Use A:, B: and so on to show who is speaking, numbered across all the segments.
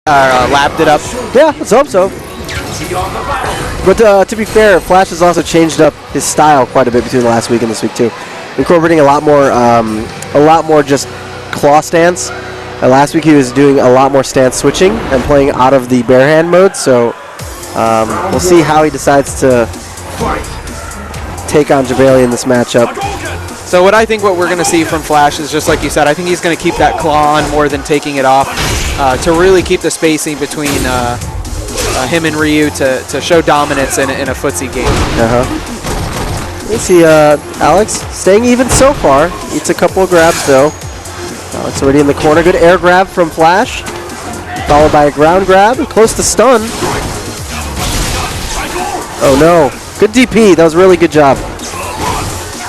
A: lapped it up.
B: Yeah, let's hope so. But to be fair, Flash has also changed up his style quite a bit between last week and this week too, incorporating a lot more just claw stance. Last week he was doing a lot more stance switching and playing out of the bare hand mode. So we'll see how he decides to take on Jebailey in this matchup.
A: So what we're going to see from Flash is just like you said. I think he's going to keep that claw on more than taking it off to really keep the spacing between him and Ryu to show dominance in a footsie game.
B: You see Alex staying even so far. Eats a couple of grabs though. Alex already in the corner. Good air grab from Flash, followed by a ground grab. Close to stun. Oh no. Good DP. That was a really good job.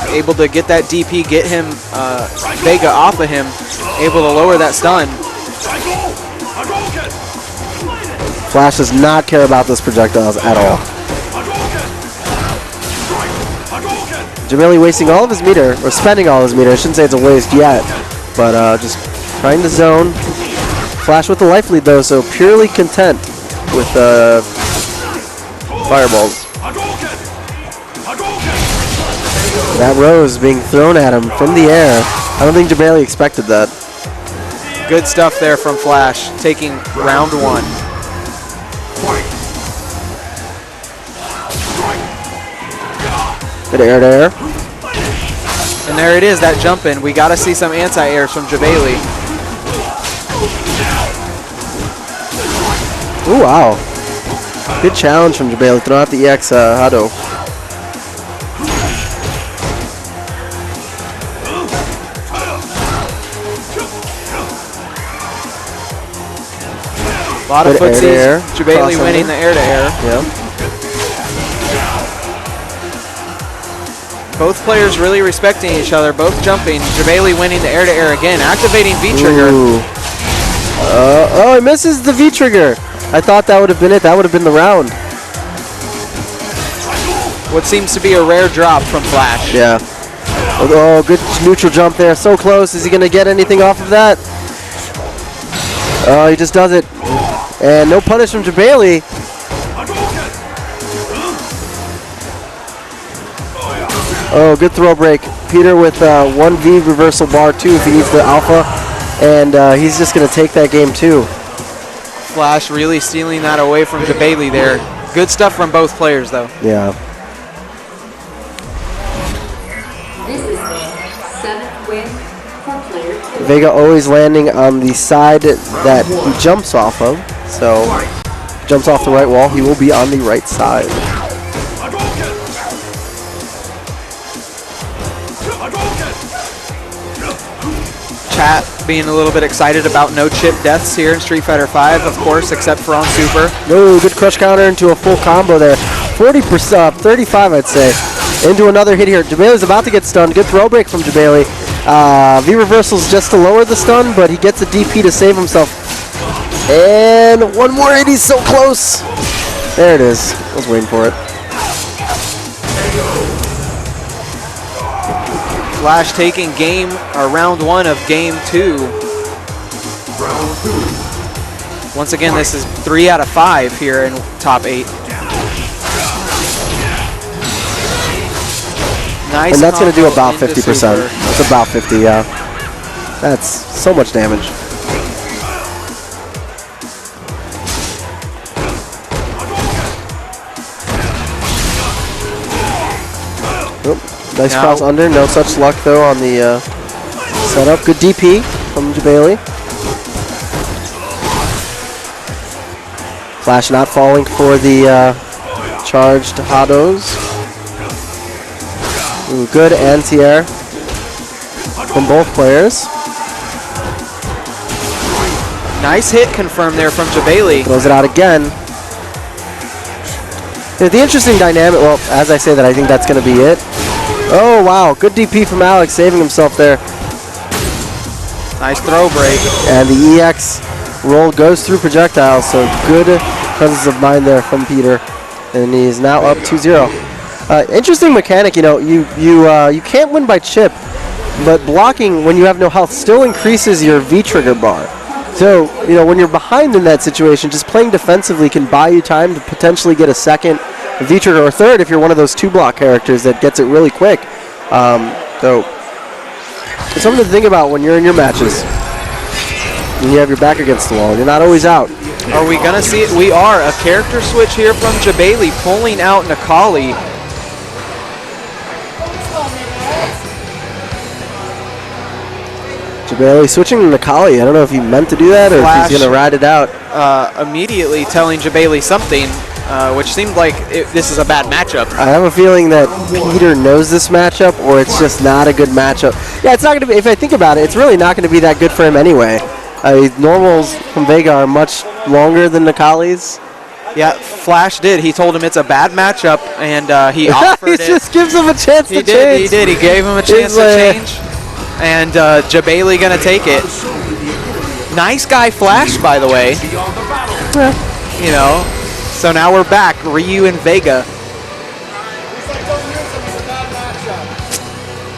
A: Able to get that DP, get him Vega off of him, able to lower that stun.
B: Flash does not care about those projectiles at all. Jebailey wasting all of his meter, or spending all of his meter. I shouldn't say it's a waste yet, but just trying to zone. Flash with the life lead though, so purely content with fireballs. That rose being thrown at him from the air. I don't think Jebailey expected that.
A: Good stuff there from Flash, taking round one.
B: Good air to air.
A: And there it is, that jump in. We got to see some anti-airs from Jebailey.
B: Ooh, wow. Good challenge from Jebailey. Throw out the EX Hado.
A: A lot of footsies. Jebailey winning the air-to-air.
B: Yeah.
A: Both players really respecting each other, both jumping. Jebailey winning the air-to-air again, activating V-trigger.
B: Oh, he misses the V-trigger. I thought that would have been it. That would have been the round.
A: What seems to be a rare drop from Flash.
B: Yeah. Oh, good neutral jump there. So close. Is he going to get anything off of that? Oh, he just does it. And no punish from Jebailey. Oh, good throw break. Peter with 1V reversal bar 2 if he needs the alpha. And he's just going to take that game too.
A: Flash really stealing that away from Jebailey there. Good stuff from both players though.
B: Yeah.
C: This is the 7th win for player 2.
B: Vega always landing on the side that he jumps off of. So, jumps off the right wall, he will be on the right side.
A: Chat being a little bit excited about no chip deaths here in Street Fighter V, of course, except for on Super.
B: No, good crush counter into a full combo there. 40%, 35 I'd say. Into another hit here. Jebailey's about to get stunned. Good throw break from Jebailey. V-reversals just to lower the stun, but he gets a DP to save himself. And one more hit, he's so close. There it is. I was waiting for it.
A: Flash taking round one of game 2. Once again, this is 3 out of 5 here in top 8. Nice.
B: And that's going to do about 50%. That's about 50, yeah. That's so much damage. Nice cross under, no such luck though on the setup. Good DP from Jebailey. Flash not falling for the charged Hados. Ooh, good anti-air from both players.
A: Nice hit confirmed there from Jebailey.
B: Throws it out again. Yeah, the interesting dynamic, well, as I say that, I think that's going to be it. Oh, wow. Good DP from Alex, saving himself there.
A: Nice throw break.
B: And the EX roll goes through projectiles, so good presence of mind there from Peter. And he's now up 2-0. Interesting mechanic, you know, you can't win by chip, but blocking when you have no health still increases your V-trigger bar. So, you know, when you're behind in that situation, just playing defensively can buy you time to potentially get a second V-trigger or third if you're one of those 2-block characters that gets it really quick. So, it's something to think about when you're in your matches. And you have your back against the wall. You're not always out.
A: Are we going to see it? We are. A character switch here from Jebailey pulling out Nakali.
B: Jebailey switching to Nakali. I don't know if he meant to do that or if he's going to ride it out.
A: Immediately telling Jebailey something, which seemed like this is a bad matchup.
B: I have a feeling that Peter knows this matchup, or it's just not a good matchup. Yeah, it's not going to be, if I think about it, it's really not going to be that good for him anyway. Normals from Vega are much longer than Nakali's.
A: Yeah, Flash did. He told him it's a bad matchup, and he offered it.
B: He just gives him a chance to change.
A: He did. He gave him a chance to change. And Jebailey going to take it. Nice guy Flash, by the way.
B: Yeah.
A: You know, so now we're back. Ryu and Vega.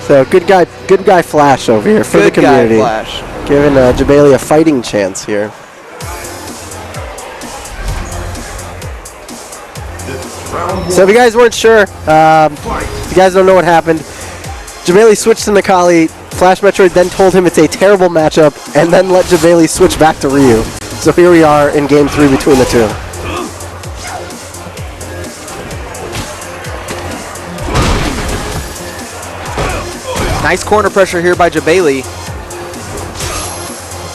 B: So good guy Flash over here for the community.
A: Good guy Flash.
B: Giving Jebailey a fighting chance here. So if you guys weren't sure, if you guys don't know what happened, Jebailey switched to Nakali. FlashMetroid then told him it's a terrible matchup, and then let Jebailey switch back to Ryu. So here we are in Game 3 between the two.
A: Nice corner pressure here by Jebailey.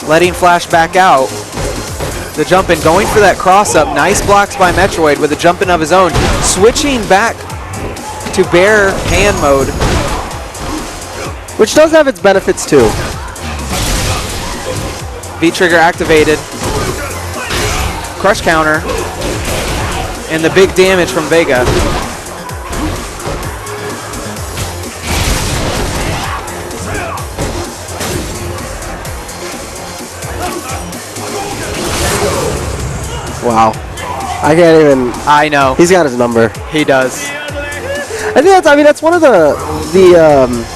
A: Letting Flash back out. The jump in, going for that cross-up. Nice blocks by Metroid with a jump in of his own. Switching back to bare hand mode.
B: Which does have its benefits too.
A: V-trigger activated. Crush counter. And the big damage from Vega.
B: Wow. I can't even.
A: I know.
B: He's got his number.
A: He does.
B: I think that's one of the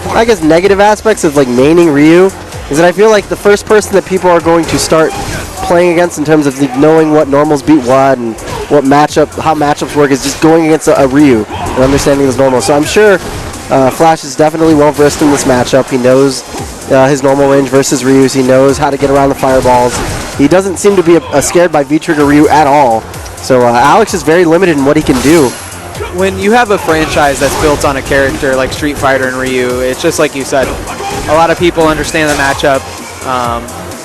B: I guess negative aspects of like maining Ryu is that I feel like the first person that people are going to start playing against in terms of knowing what normals beat what and how matchups work is just going against a Ryu and understanding those normals. So I'm sure Flash is definitely well versed in this matchup. He knows his normal range versus Ryu's. He knows how to get around the fireballs. He doesn't seem to be scared by V-trigger Ryu at all. So Alex is very limited in what he can do.
A: When you have a franchise that's built on a character like Street Fighter and Ryu, it's just like you said. A lot of people understand the matchup.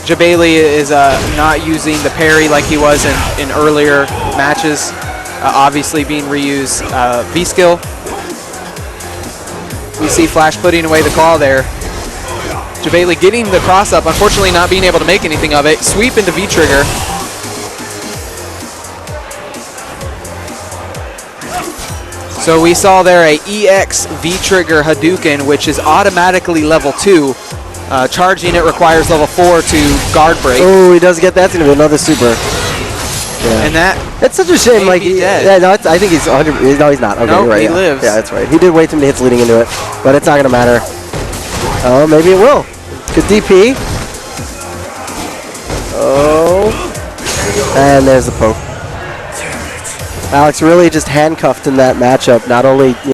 A: Jebailey is not using the parry like he was in earlier matches, obviously being Ryu's V-skill. We see Flash putting away the claw there. Jebailey getting the cross-up, unfortunately not being able to make anything of it. Sweep into V-trigger. So we saw there a EX V-trigger Hadouken, which is automatically level 2. Charging it requires level 4 to guard break.
B: Oh, he does get that. That's going to be another super. Yeah.
A: And that
B: it's such a shame. Like, I think he's 100. No, he's not. Okay,
A: nope,
B: you're right.
A: He lives.
B: Yeah, that's right. He did way too many hits leading into it, but it's not going to matter. Oh, maybe it will. Good DP. Oh, and there's the poke. Alex really just handcuffed in that matchup. Not only